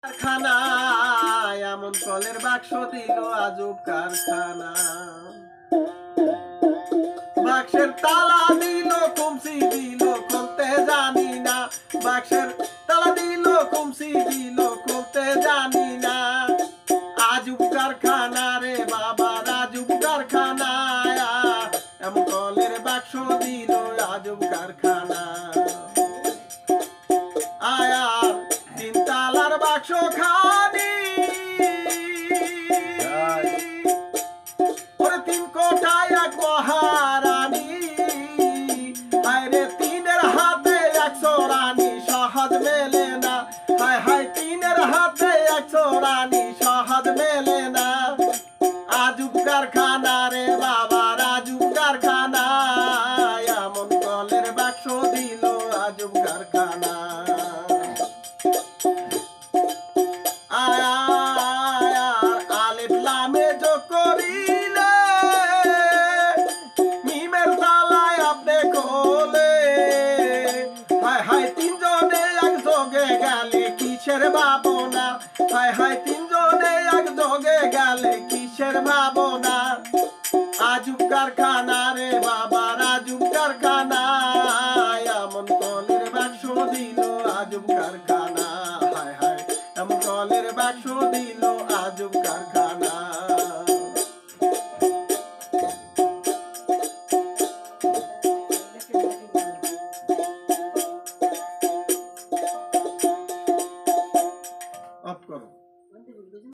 কারখানা এমন কলের বাক্স দিল আজব কারখানা। বাক্সের তালা দিল কুমসি দিল খুলতে জানি না। বাক্সের তালা দিল কুমসি দিল খুলতে জানি না। আজব কারখানা রে বাবা আজব কারখানা। এমন কলের বাক্স দিল আজব কারখানা। আয়া তিন তালার বাক্স খানি ওরে তিন কোটায় এক মহারানী। হায় রে তিনের হাতে একশো রানী সহজ মেলে না। হায় হায় তিনের হাতে একশো রানী সহজ মেলে না। আজব কারখানা রে বাবা আজব কারখানা। এমন কলের বাক্স দিল আজব কারখানা। আলিফ লামে যোগ করিলে মিমের তালায় আপনি খোলে। হায় হায় তিনজনে এক যোগে গেলে কিসের ভাবনা। হায় হায় তিনজনে এক যোগে গেলে কিসের ভাবনা। আজব কারখানা রে